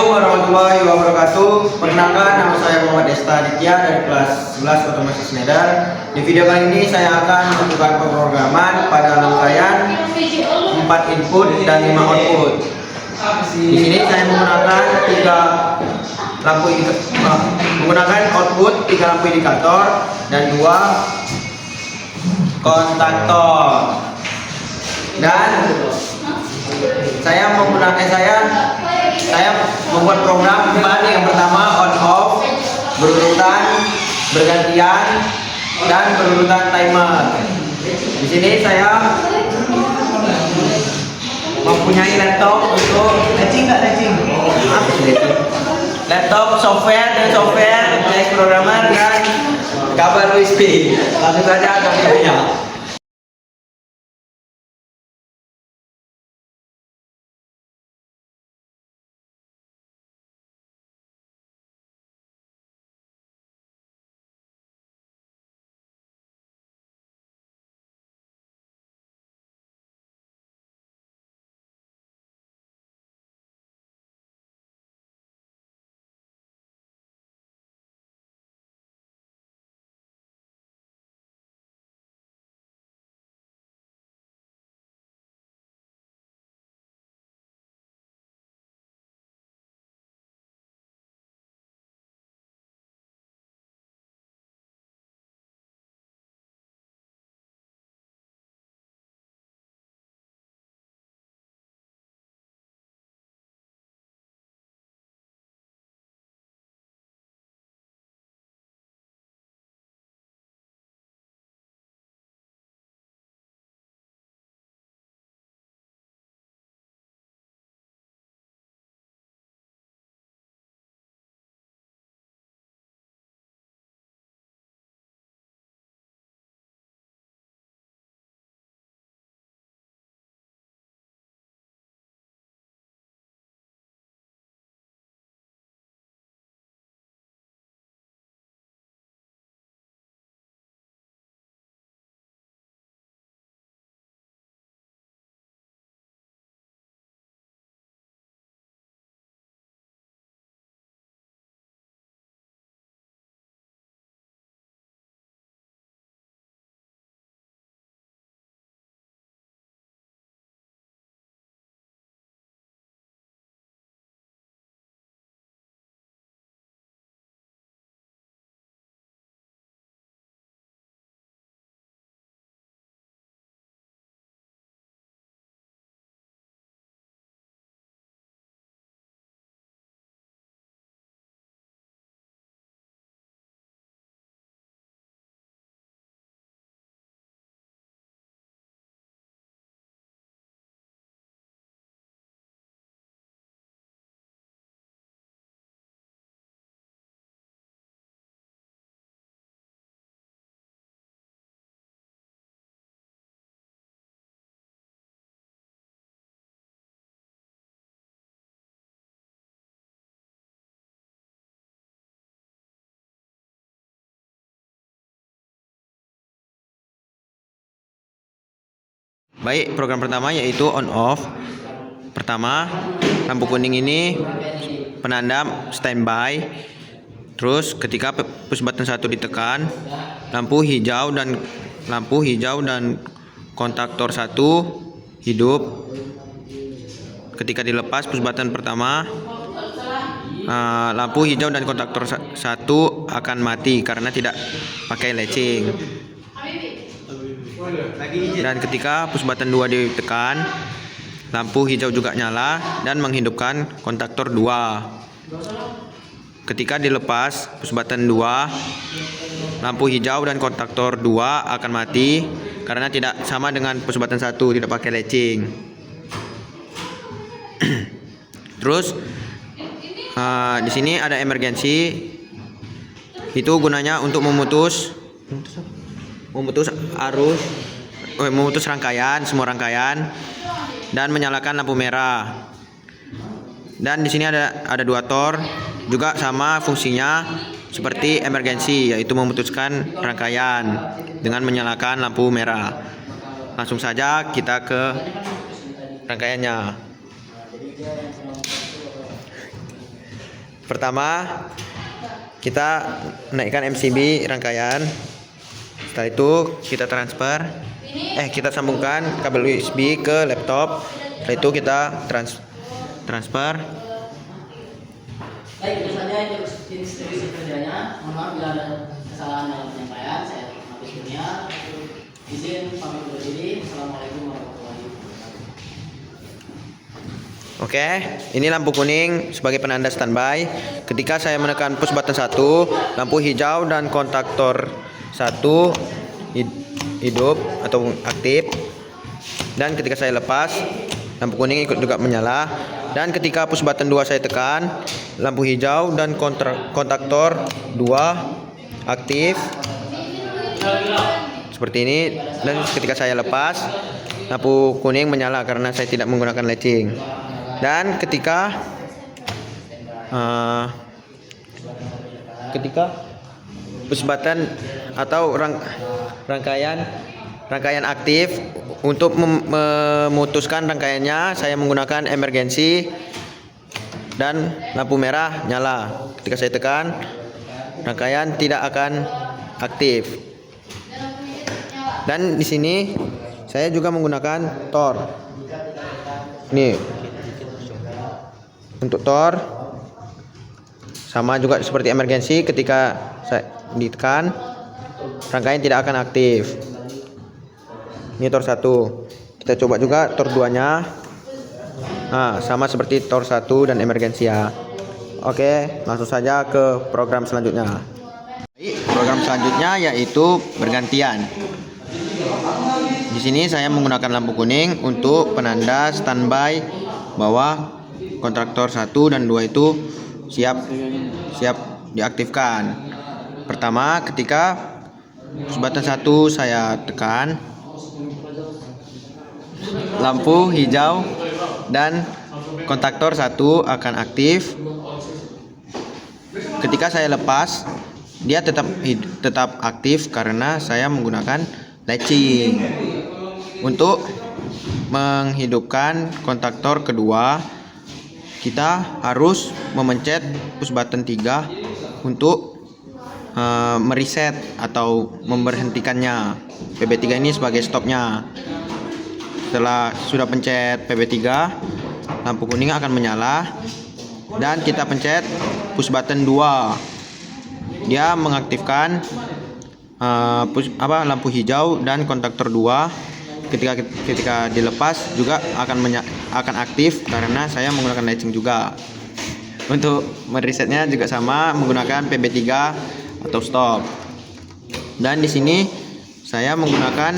warahmatullahi wabarakatuh. Perkenalkan, nama saya Muhammad Desta Aditya dari kelas 11 Otomatis Schneider. Di video kali ini saya akan melakukan pemrograman pada rangkaian 4 input dan 5 output. Di sini saya menggunakan output 3 lampu indikator dan 2 kontaktor. Dan saya membuat program yang pertama on off, berurutan, bergantian, dan berurutan timer. Di sini saya mempunyai laptop untuk laptop software programmer dan kabel USB. Langsung saja ke videonya. Baik, program pertama yaitu on off. Pertama, lampu kuning ini penanda standby. Terus ketika push button 1 ditekan, lampu hijau dan kontaktor 1 hidup. Ketika dilepas push button pertama, lampu hijau dan kontaktor 1 akan mati karena tidak pakai latching. Dan ketika push button 2 ditekan, lampu hijau juga nyala dan menghidupkan kontaktor 2. Ketika dilepas push button 2, lampu hijau dan kontaktor 2 akan mati karena tidak sama dengan push button 1, tidak pakai latching. Terus di sini ada emergency. Itu gunanya untuk memutus semua rangkaian dan menyalakan lampu merah. Dan di sini ada 2 tor juga sama fungsinya seperti emergency, yaitu memutuskan rangkaian dengan menyalakan lampu merah. Langsung saja kita ke rangkaiannya. Pertama, kita naikkan MCB rangkaian. Setelah itu kita kita sambungkan kabel USB ke laptop. Setelah itu kita transfer. Baik, itu saja instruksi kerjanya. Mohon maaf bila ada kesalahan dalam penyampaian. Saya Mabes Kurnia. Izin pamit undur diri. Assalamualaikum warahmatullahi wabarakatuh. Oke, ini lampu kuning sebagai penanda standby. Ketika saya menekan push button 1, lampu hijau dan kontaktor 1 hidup atau aktif. Dan ketika saya lepas, lampu kuning ikut juga menyala. Dan ketika push button 2 saya tekan, lampu hijau dan kontaktor 2 aktif. Seperti ini. Dan ketika saya lepas, lampu kuning menyala karena saya tidak menggunakan latching. Dan ketika push button atau rangkaian aktif, untuk memutuskan rangkaiannya saya menggunakan emergency dan lampu merah nyala. Ketika saya tekan, rangkaian tidak akan aktif. Dan di sini saya juga menggunakan Tor. Nih. Untuk Tor sama juga seperti emergency, ketika saya ditekan rangkaian tidak akan aktif. Ini Tor 1. Kita coba juga Tor 2-nya. Nah, sama seperti Tor 1 dan emergency ya. Oke, langsung saja ke program selanjutnya. Program selanjutnya yaitu bergantian. Di sini saya menggunakan lampu kuning untuk penanda standby bahwa kontraktor 1 dan 2 itu siap diaktifkan. Pertama, ketika push button 1 saya tekan, lampu hijau dan kontaktor 1 akan aktif. Ketika saya lepas, dia tetap aktif karena saya menggunakan latching. Untuk menghidupkan kontaktor kedua, kita harus memencet push button 3 untuk mereset atau memberhentikannya. PB3 ini sebagai stopnya. Setelah sudah pencet PB3, lampu kuning akan menyala dan kita pencet push button 2. Dia mengaktifkan lampu hijau dan kontaktor 2. Ketika dilepas juga akan aktif karena saya menggunakan latching juga. Untuk meresetnya juga sama, menggunakan PB3 atau stop. Dan di sini saya menggunakan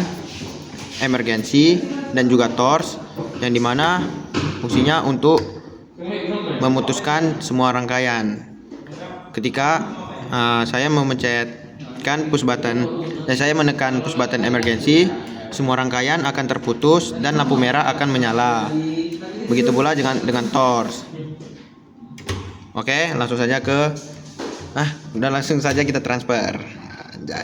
emergency dan juga torch, yang dimana fungsinya untuk memutuskan semua rangkaian. Ketika saya memencetkan push button dan saya menekan push button emergency, semua rangkaian akan terputus dan lampu merah akan menyala. Begitu pula dengan torch. Oke, langsung saja langsung saja kita transfer. Anjay.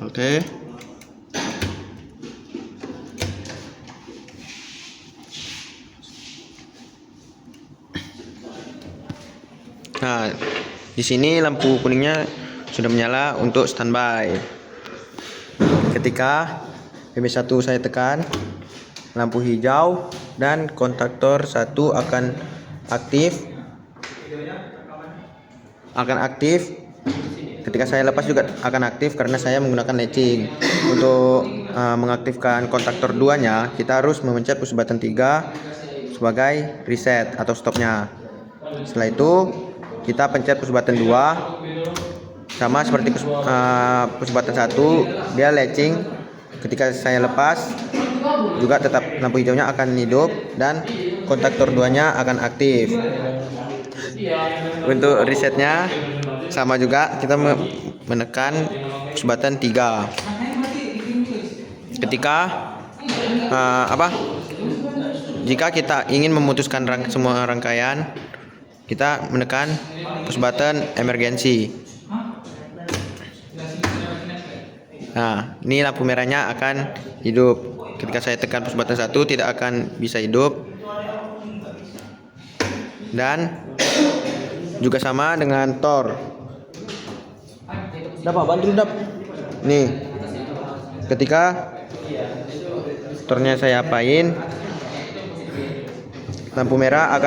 Oke. Nah, di sini lampu kuningnya sudah menyala untuk standby. Ketika PB1 saya tekan, lampu hijau dan kontaktor 1 akan aktif. Ketika saya lepas juga akan aktif karena saya menggunakan latching. Untuk mengaktifkan kontaktor 2-nya, kita harus memencet push button 3 sebagai reset atau stopnya. Setelah itu kita pencet push button 2, sama seperti push button 1, dia latching. Ketika saya lepas juga tetap lampu hijaunya akan hidup dan kontaktor 2-nya akan aktif. Untuk resetnya sama juga, kita menekan push button 3. Ketika jika kita ingin memutuskan semua rangkaian, kita menekan push button emergency. Nah, ini lampu merahnya akan hidup. Ketika saya tekan push button 1 tidak akan bisa hidup. Dan juga sama dengan Tor. Dapat bantu dap. Nih. Ketika Tornya saya apain, lampu merah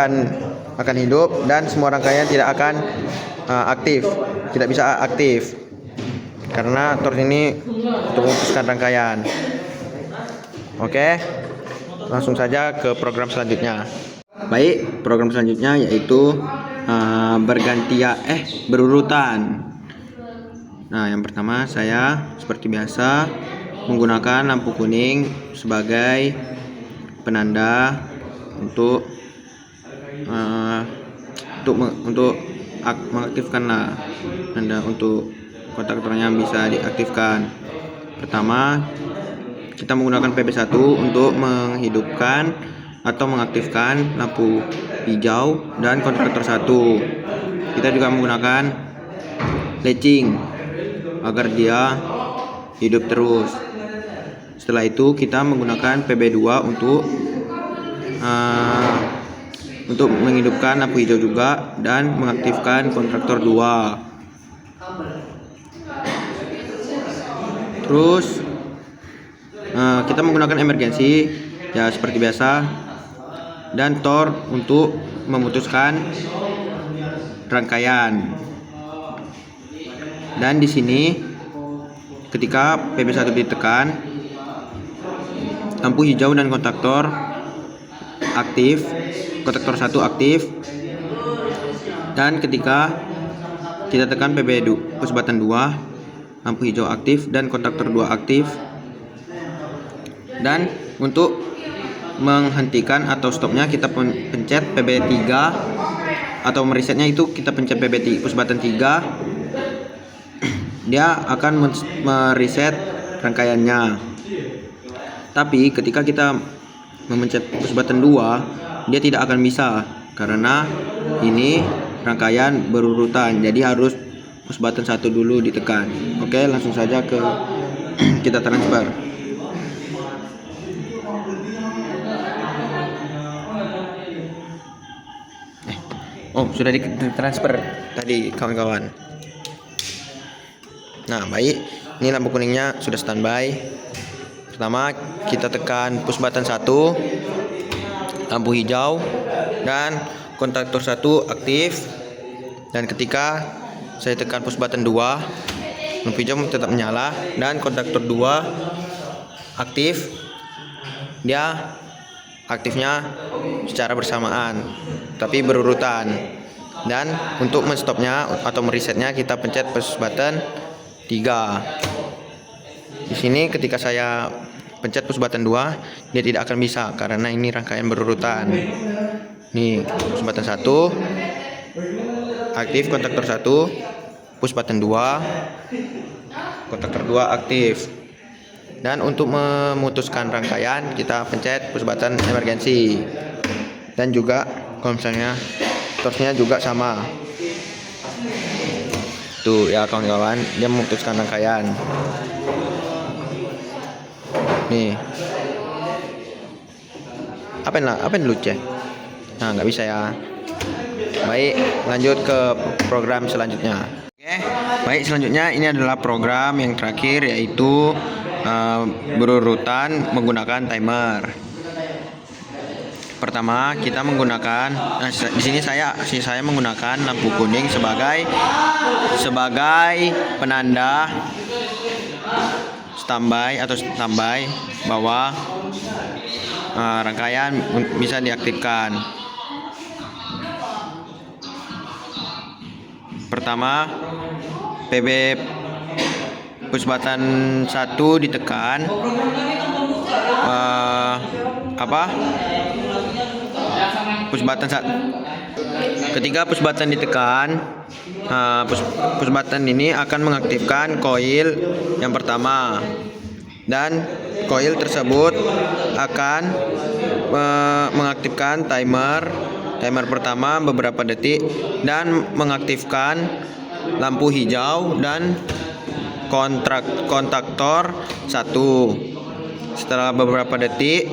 akan hidup dan semua rangkaian tidak akan aktif, tidak bisa aktif karena Tor ini untuk memutuskan rangkaian. Oke, langsung saja ke program selanjutnya. Baik, program selanjutnya yaitu berurutan. Nah, yang pertama saya seperti biasa menggunakan lampu kuning sebagai penanda untuk mengaktifkan tanda untuk kontaktornya bisa diaktifkan. Pertama, kita menggunakan PB1 untuk menghidupkan atau mengaktifkan lampu hijau dan kontaktor 1. Kita juga menggunakan latching agar dia hidup terus. Setelah itu kita menggunakan PB2 untuk menghidupkan lampu hijau juga dan mengaktifkan kontraktor 2. Terus kita menggunakan emergensi ya seperti biasa dan Tor untuk memutuskan rangkaian. Dan di sini ketika PB1 ditekan, lampu hijau dan kontaktor aktif, kontaktor 1 aktif. Dan ketika kita tekan PB2 push button 2, lampu hijau aktif dan kontaktor 2 aktif. Dan untuk menghentikan atau stopnya kita pencet PB3 atau meresetnya itu kita pencet PB3 push button 3. Dia akan mereset rangkaiannya. Tapi ketika kita memencet push button 2, dia tidak akan bisa karena ini rangkaian berurutan. Jadi harus push button 1 dulu ditekan. Oke, langsung saja ke kita transfer. Sudah ditransfer tadi kawan-kawan. Nah, baik. Ini lampu kuningnya sudah standby. Pertama, kita tekan push button 1, lampu hijau dan kontaktor 1 aktif. Dan ketika saya tekan push button 2, lampu hijau tetap menyala dan kontaktor 2 aktif. Dia aktifnya secara bersamaan tapi berurutan. Dan untuk menstopnya atau meresetnya kita pencet push button 3. Di sini ketika saya pencet push button 2, dia tidak akan bisa karena ini rangkaian berurutan. Nih, push button 1 aktif, kontaktor 1, push button 2, kontaktor 2 aktif. Dan untuk memutuskan rangkaian kita pencet push button emergensi. Dan juga kalau misalnya tornya juga sama. Tuh ya kawan-kawan, dia memutuskan rangkaian. Nih. Apa yang lucu? Nah, nggak bisa ya. Baik, lanjut ke program selanjutnya. Oke, baik, selanjutnya ini adalah program yang terakhir yaitu berurutan menggunakan timer. Pertama kita menggunakan di sini saya menggunakan lampu kuning sebagai penanda standby bahwa rangkaian bisa diaktifkan. Pertama, PB push button 1 ditekan. Push button 1. Ketika push button ditekan, push button ini akan mengaktifkan koil yang pertama. Dan koil tersebut akan mengaktifkan timer pertama beberapa detik dan mengaktifkan lampu hijau dan kontaktor 1. Setelah beberapa detik,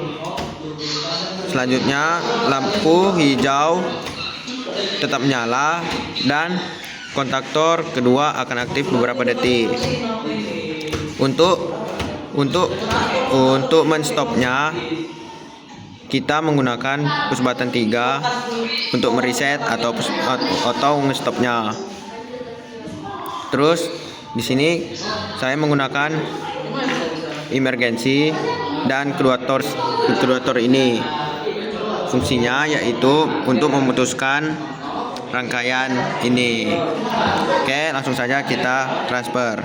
selanjutnya lampu hijau tetap menyala dan kontaktor kedua akan aktif beberapa detik. Untuk menstopnya, kita menggunakan push button 3 untuk mereset atau nge-stopnya. Terus di sini saya menggunakan emergency dan kedua tor ini. Fungsinya yaitu untuk memutuskan rangkaian ini. Oke, langsung saja kita transfer.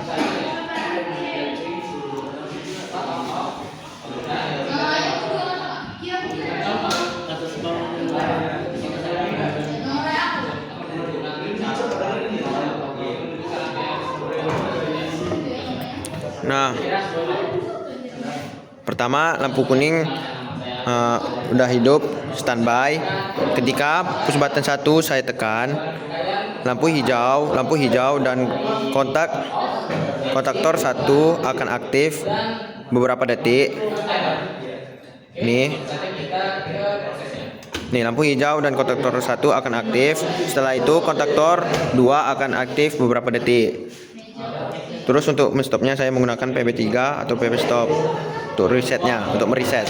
Nah, pertama lampu kuning udah hidup standby. Ketika push button 1 saya tekan, lampu hijau dan kontaktor 1 akan aktif beberapa detik. Nih, lampu hijau dan kontaktor 1 akan aktif. Setelah itu kontaktor 2 akan aktif beberapa detik. Terus untuk menstopnya saya menggunakan PB3 atau PB stop untuk mereset.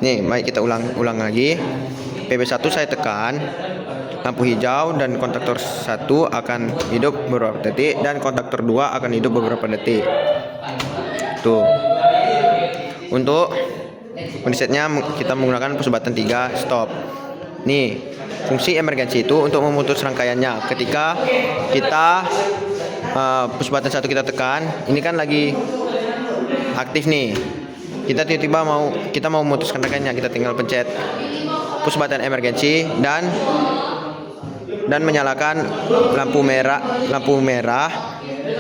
Nih, mari kita ulang lagi. PB1 saya tekan, lampu hijau dan kontaktor 1 akan hidup beberapa detik dan kontaktor 2 akan hidup beberapa detik. Tuh. Untuk meresetnya kita menggunakan push button 3 stop. Nih, fungsi emergency itu untuk memutus rangkaiannya. Ketika kita push button 1 kita tekan, ini kan lagi aktif nih. Kita tiba-tiba mau memutuskan rangkaiannya, kita tinggal pencet push button emergency dan menyalakan lampu merah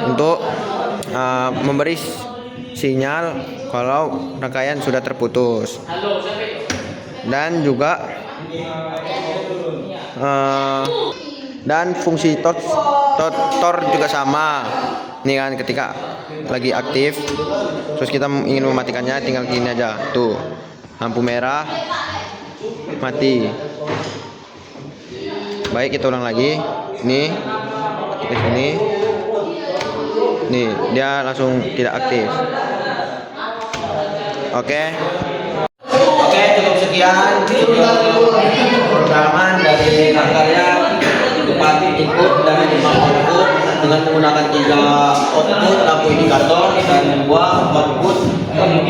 untuk memberi sinyal kalau rangkaian sudah terputus. Dan juga dan fungsi tor juga sama. Nih kan, ketika lagi aktif terus kita ingin mematikannya, tinggal gini aja. Tuh, lampu merah mati. Baik, kita ulang lagi. Nih, aktif ini. Nih, dia langsung tidak aktif. Oke, cukup sekian pengalaman dari karya Bupati input dan output dengan menggunakan 3 output lampu indikator dan 2 output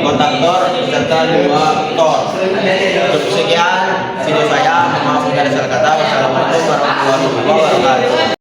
kontaktor serta 2 tor. Cukup sekian video saya. Maaf jika ada salah kata.